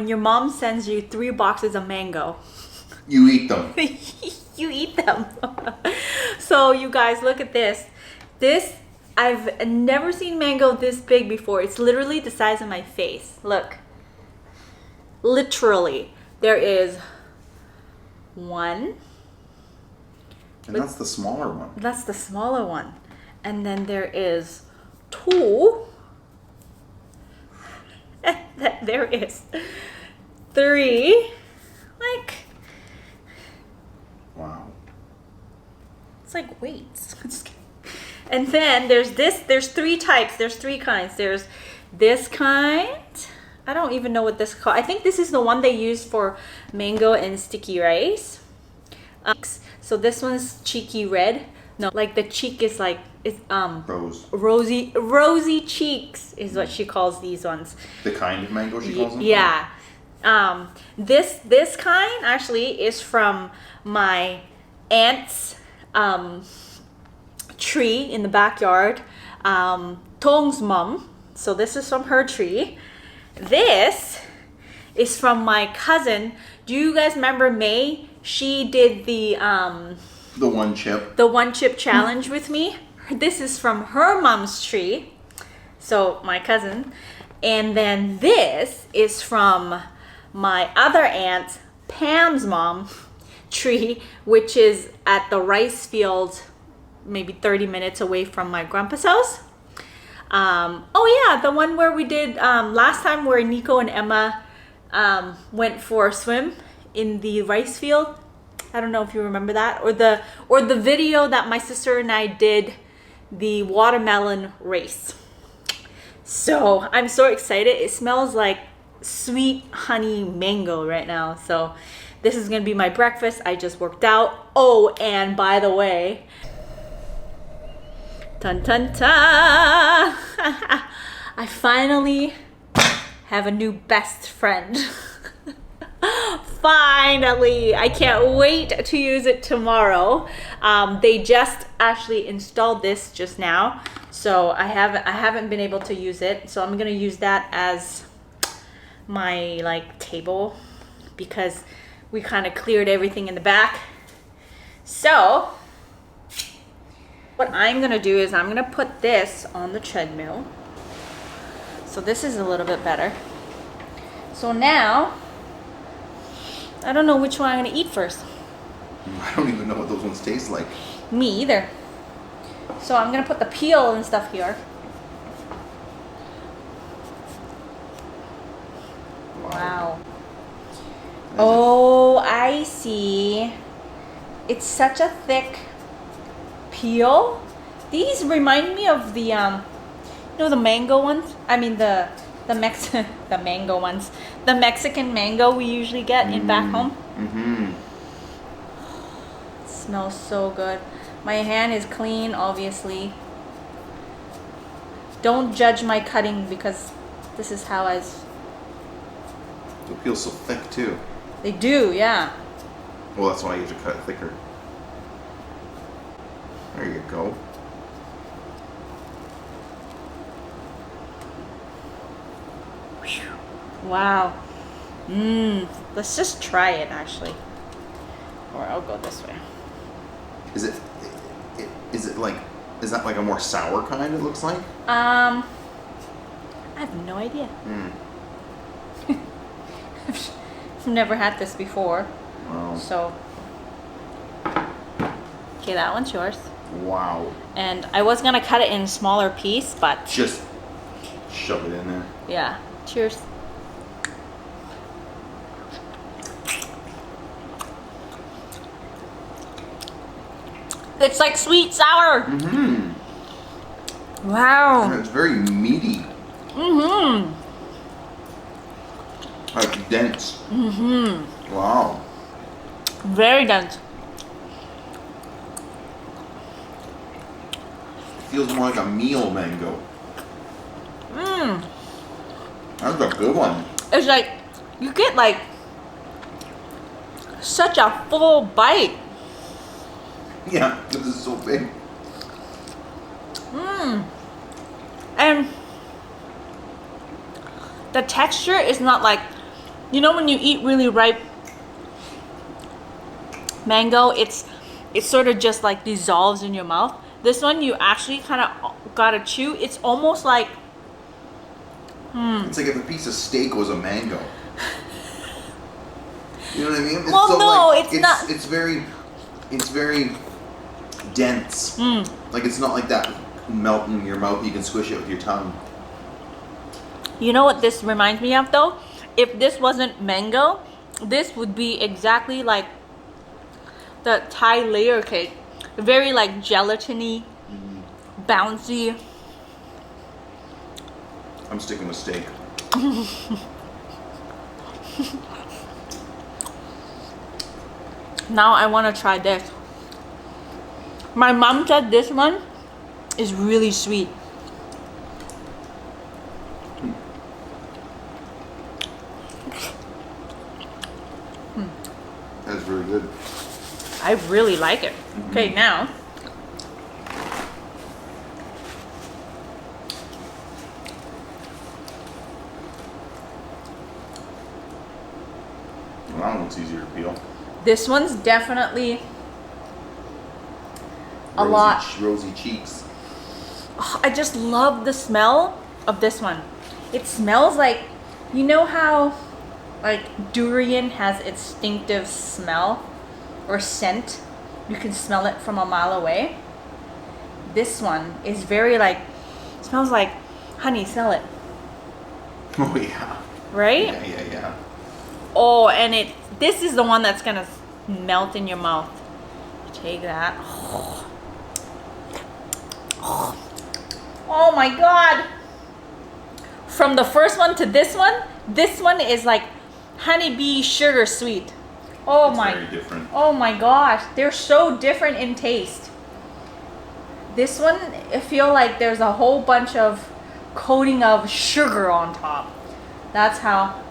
when your mom sends you 3 boxes of mango, you eat them. you eat them. So you guys, look at this. I've never seen mango this big before. It's literally the size of my face. Look. Literally. There is 1. And that's the smaller one. That's the smaller one. And then there is 2. And then there is 3. Like, wow. it's like weights. And then there's 3 types. There's 3 kinds. There's this kind. I don't even know what this is called. I think this is the one they use for mango and sticky rice. So this one's cheeky red. No, like the cheek is like, it's rosy cheeks is what she calls these ones. The kind of mango she calls them? Yeah. This kind actually is from my aunt's tree in the backyard. Tong's mom. So this is from her tree. This is from my cousin. Do you guys remember May? She did the 1 chip. The 1 chip challenge with me. This is from her mom's tree. So my cousin. And then this is from my other aunt Pam's mom tree, which is at the rice field, maybe 30 minutes away from my grandpa's house. Oh yeah, the one where we did last time, where Nico and Emma went for a swim in the rice field. I don't know if you remember that, or the video that my sister and I did, the watermelon race. So I'm so excited. It smells like sweet honey mango right now. So this is gonna be my breakfast. I just worked out. Oh, and by the way, dun dun dun, I finally have a new best friend. Finally, I can't wait to use it tomorrow. They just actually installed this just now, so I haven't been able to use it. So I'm gonna use that as my like table, because we kind of cleared everything in the back. So what I'm gonna do is I'm gonna put this on the treadmill. So this is a little bit better. So now, I don't know which one I'm gonna eat first. I don't even know what those ones taste like. Me either. So I'm gonna put the peel and stuff here. Wow. Oh, I see. It's such a thick peel. These remind me of the the mango ones. I mean the mango ones. The Mexican mango we usually get in back home. It smells so good. My hand is clean, obviously. Don't judge my cutting, because this is how It feels so thick too. They do, yeah. Well, that's why I usually cut it thicker. There you go. Wow. Let's just try it, actually. Or I'll go this way. Is that like a more sour kind, it looks like? I have no idea. I've never had this before. Wow. So, okay, that one's yours. Wow. And I was gonna cut it in smaller piece, but just shove it in there. Yeah. Cheers. It's like sweet sour. Wow. And it's very meaty. Like dense. Wow. Very dense. It feels more like a meal mango. That's a good one. It's like, you get like such a full bite. Yeah, this is so big. And the texture is not like You know when you eat really ripe mango, it sort of just like dissolves in your mouth. This one you actually kind of gotta chew. It's almost like It's like if a piece of steak was a mango. You know what I mean? Well, so no, like, it's not. It's very dense. Like it's not like that melt in your mouth. You can squish it with your tongue. You know what this reminds me of though? If this wasn't mango, this would be exactly like the Thai layer cake. Very like gelatiny, bouncy. I'm sticking with steak. Now I want to try this. My mom said this one is really sweet. That's really good. I really like it. Okay, now Well, that one looks easier to peel. this one's definitely a lot. Rosy cheeks. Oh, I just love the smell of this one. It smells like, you know how like durian has its distinctive smell or scent? You can smell it from a mile away. This one is very like, smells like honey, smell it. Oh yeah. Right? Yeah. Oh, and this is the one that's gonna melt in your mouth. Take that. Oh my god. From the first one to this one is like honeybee sugar sweet. Oh It's my. very different. Oh my gosh, they're so different in taste. This one, I feel like there's a whole bunch of coating of sugar on top. That's how.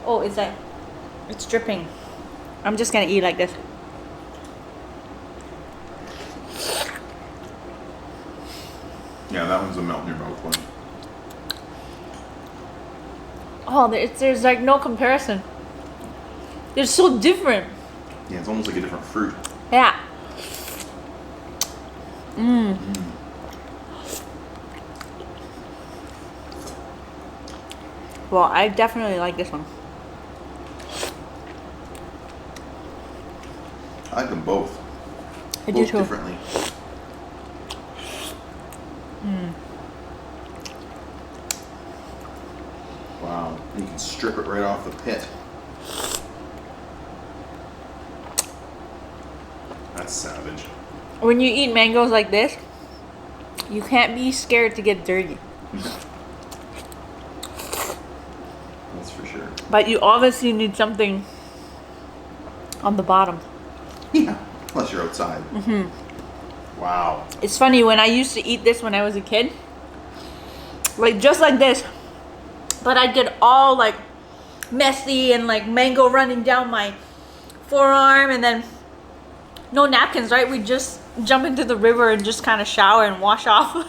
Oh, it's dripping. I'm just gonna eat like this. Yeah, that one's a melt in your mouth one. Oh, there's like no comparison. They're so different. Yeah, it's almost like a different fruit. Yeah. Well, I definitely like this one. I like them both. I do Both too. differently. Wow. You can strip it right off the pit. That's savage. When you eat mangoes like this, you can't be scared to get dirty. That's for sure. But you obviously need something on the bottom. Yeah. Unless you're outside. Wow. It's funny, when I used to eat this when I was a kid, like just like this, but I'd get all like messy and like mango running down my forearm, and then no napkins, right? We'd just jump into the river and just kind of shower and wash off.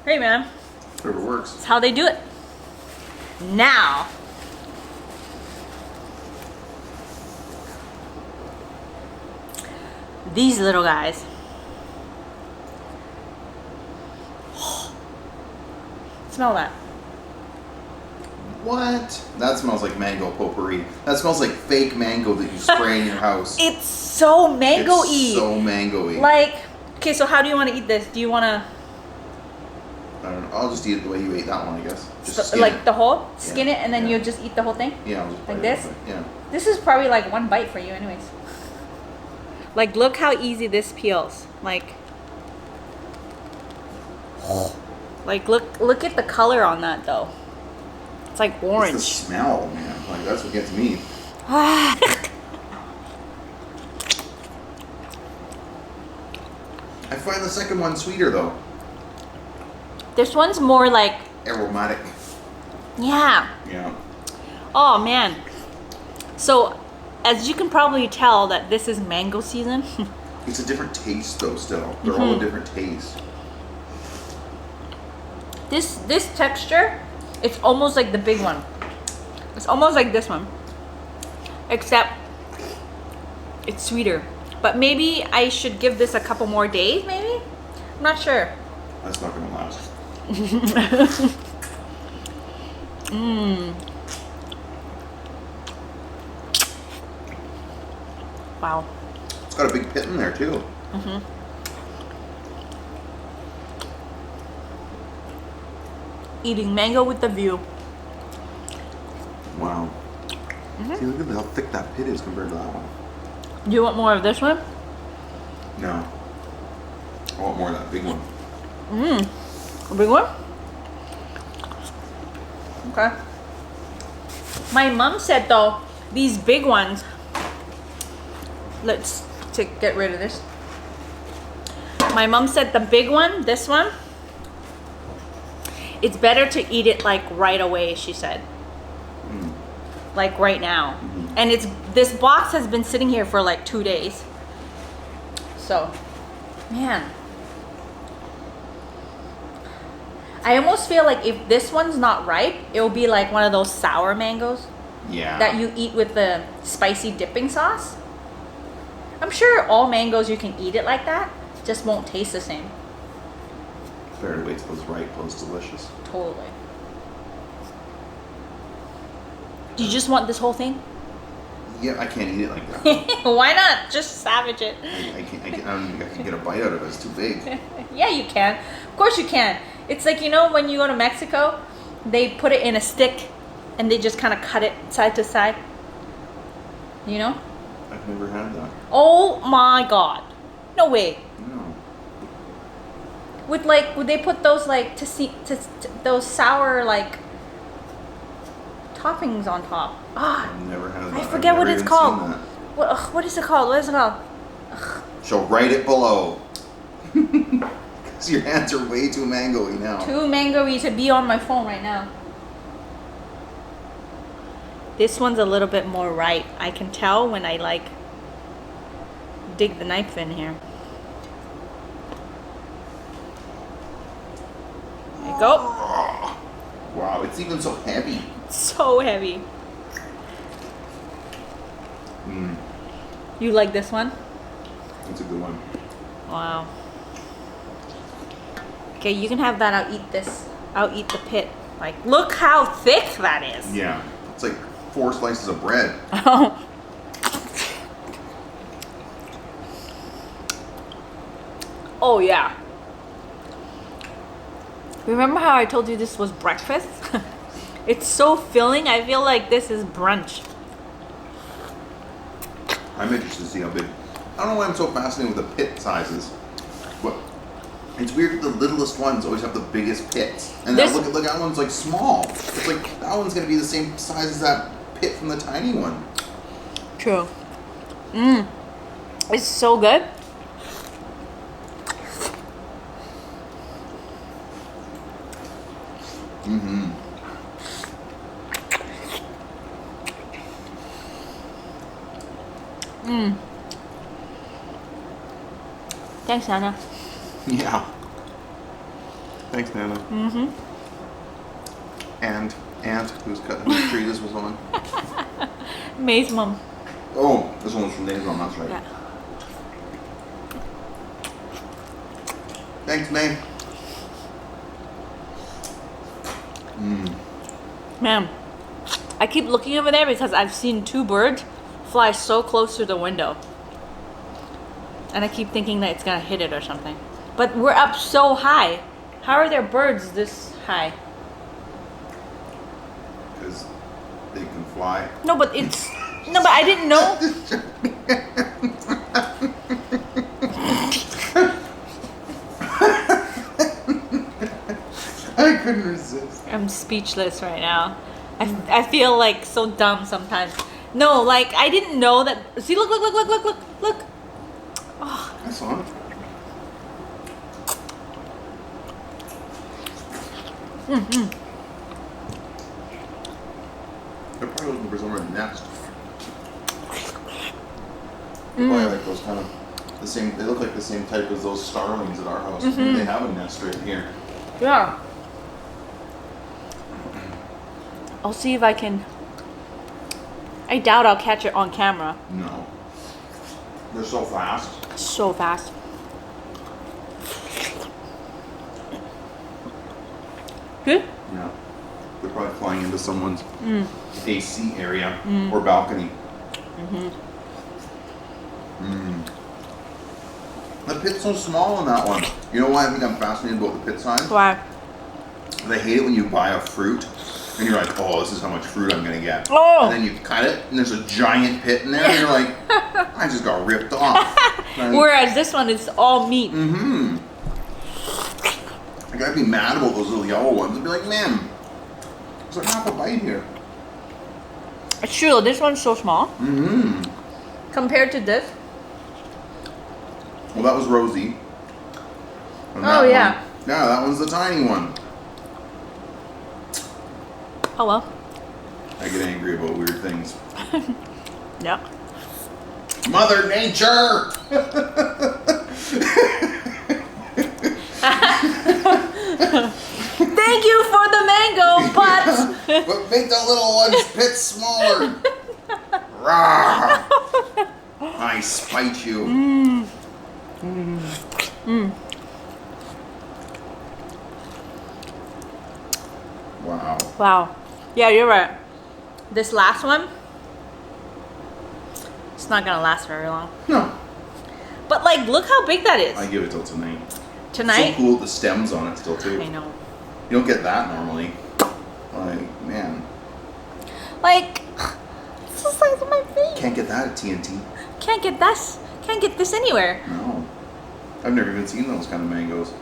Hey man, Whatever works. that's how they do it. Now, these little guys. Smell that. What? That smells like mango potpourri. That smells like fake mango that you spray in your house. It's so mango-y. It's so mango-y. Like, okay, so how do you want to eat this? Do you want to, I don't know. I'll just eat it the way you ate that one, I guess. Just skin like it. the whole, skin Yeah, it, and then yeah. you just eat the whole thing? Yeah, I'll just Like bite this? it. Yeah. This is probably like one bite for you anyways. Like, look how easy this peels. Like look at the color on that though. It's like orange. It's the smell, man. Like that's what gets me. I find the second one sweeter though. This one's more like, Aromatic. yeah. Yeah. Oh man. So, as you can probably tell that this is mango season. It's a different taste though still. They're all a different taste. This texture, it's almost like the big one. It's almost like this one, except it's sweeter. But maybe I should give this a couple more days, maybe? I'm not sure. That's not gonna last. Wow. It's got a big pit in there too. Eating mango with the view. Wow. See, look at how thick that pit is compared to that one. Do you want more of this one? No. I want more of that big one. A big one? Okay. My mom said though, these big ones, let's get rid of this. My mom said the big one, this one, it's better to eat it like right away, she said. Like right now. And this box has been sitting here for like 2 days. So, man. I almost feel like if this one's not ripe, it'll be like one of those sour mangoes. Yeah. That you eat with the spicy dipping sauce. I'm sure all mangoes you can eat it like that, just won't taste the same. Better to wait till it's ripe, till it's delicious. Totally. Do you just want this whole thing? Yeah, I can't eat it like that. Why not? Just savage it. I don't think I can get a bite out of it. It's too big. Yeah, you can. Of course you can. It's like, you know, when you go to Mexico, they put it in a stick and they just kind of cut it side to side. You know? I've never had that. Oh my god. No way. No. With like, would they put those like those sour like toppings on top? Ah, I've never had that. I forget what it's called. That. What is it called? What is it called? So write it below. Because your hands are way too mango-y now. Too mango-y to be on my phone right now. This one's a little bit more ripe. I can tell when I like dig the knife in here. There you go. Wow, it's even so heavy. So heavy. You like this one? It's a good one. Wow. Okay, you can have that. I'll eat this. I'll eat the pit. Like, look how thick that is. Yeah, it's like 4 slices of bread. Oh. Oh yeah. Remember how I told you this was breakfast? It's so filling. I feel like this is brunch. I'm interested to see how big. I don't know why I'm so fascinated with the pit sizes, but it's weird that the littlest ones always have the biggest pits. And now look, that one's like small. It's like that one's gonna be the same size as that pit from the tiny one. True. It's so good. Thanks, Nana. Yeah. Thanks, Nana. And Aunt, who's cutting the tree this was on. May's mom. Oh, this one was from Nate's mom, that's right. Yeah. Thanks, May. Man, I keep looking over there because I've seen 2 birds fly so close to the window. And I keep thinking that it's gonna hit it or something. But we're up so high. How are there birds this high? Because they can fly. No, but it's... No, but I didn't know. I couldn't resist. I'm speechless right now. I feel like so dumb sometimes. No, like I didn't know that. See, look. Oh. I saw it. They're probably looking for somewhere to nest. They're probably like those kind of the same. They look like the same type as those starlings at our house. They have a nest right here. Yeah. I'll see if I can I doubt I'll catch it on camera. No. They're so fast. So fast. Good? Yeah. They're probably flying into someone's AC area or balcony. The pit's so small on that one. You know why I think I'm fascinated about the pit size? Why? I hate it when you buy a fruit and you're like, oh, this is how much fruit I'm gonna get. Oh. And then you cut it and there's a giant pit in there and you're like, I just got ripped off. Like, whereas this one is all meat. Like, I'd be mad about those little yellow ones. I'd be like, man, there's like half a bite here. It's true, this one's so small. Compared to this. Well, that was Rosie. And Oh, that yeah. one- yeah, that one's the tiny one. Oh well. I get angry about weird things. Yeah. Mother Nature! Thank you for the mango, but But make the little one's pit smaller. Rah! I spite you. Wow. wow. Yeah, you're right. This last one, it's not gonna last very long. No. But like, look how big that is. I give it till tonight. Tonight? So cool, the stems on it still too. I know. You don't get that normally. Like, man. Like, it's the size of my face. Can't get that at TNT. Can't get this. Can't get this anywhere. No. I've never even seen those kind of mangoes.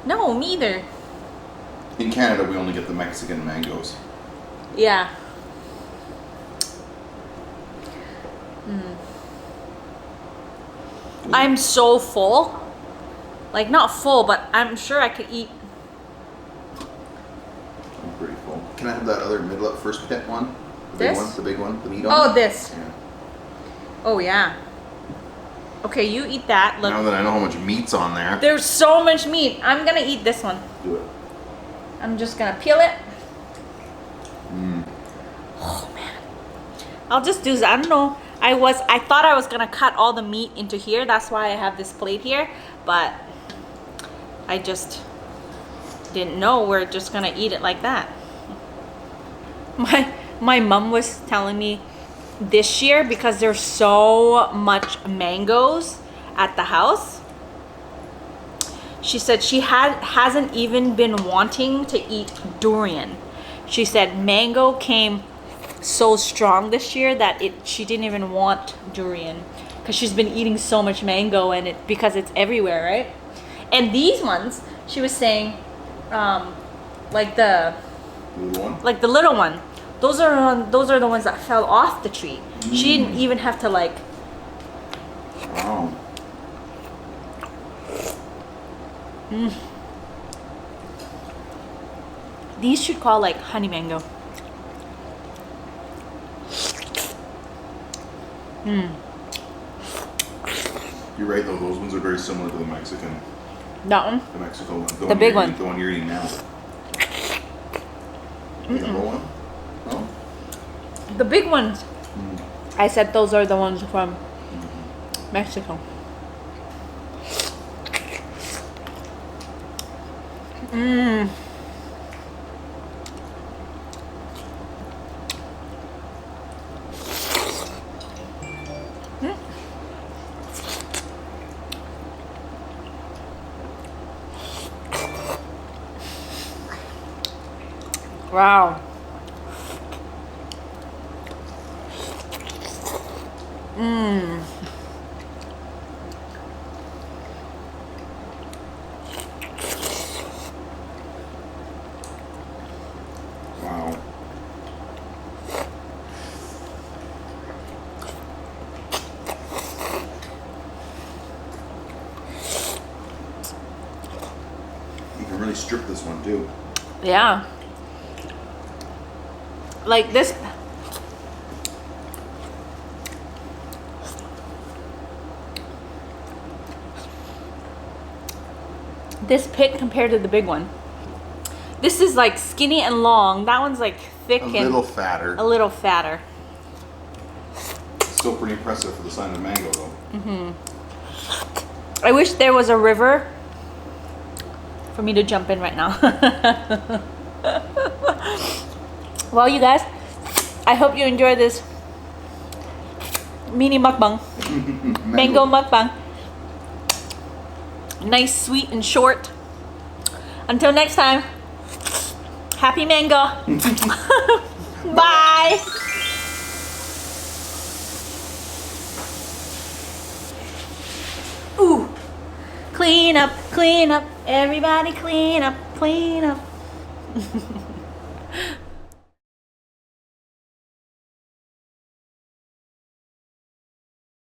No, me either. In Canada, we only get the Mexican mangoes. Yeah. I'm so full. Like, not full, but I'm sure I could eat. I'm pretty full. Can I have that other middle up first pit one? The This? big one? The big one? The meat on Oh, it? this. Yeah. Oh, yeah. Okay, you eat that. Look, Now that I know how much meat's on there. there's so much meat. I'm gonna eat this one. Do it. I'm just gonna peel it. Oh, man. I'll just do this. I don't know. I thought I was gonna cut all the meat into here. That's why I have this plate here. But I just didn't know we're just gonna eat it like that. My mom was telling me this year, because there's so much mangoes at the house, she said she hasn't even been wanting to eat durian. She said mango came so strong this year that she didn't even want durian because she's been eating so much mango and because it's everywhere, right? And these ones, she was saying, like the Little one? like the little one, those are the ones that fell off the tree. She didn't even have to like. Wow. These should call like honey mango. You're right though, those ones are very similar to the Mexican. That one. The Mexico one. The big one. The one you're eating now. The little one? Oh? The big ones. I said those are the ones from Mexico. Wow. Wow. You can really strip this one too. Yeah. Like this. This pit compared to the big one. This is like skinny and long. That one's like thick A and little fatter. a little fatter. Still pretty impressive for the size of mango, though. I wish there was a river for me to jump in right now. Well, you guys, I hope you enjoy this mini mukbang. Mango mukbang. Nice, sweet, and short. Until next time, happy mango. Bye. Ooh. Clean up, everybody clean up, clean up.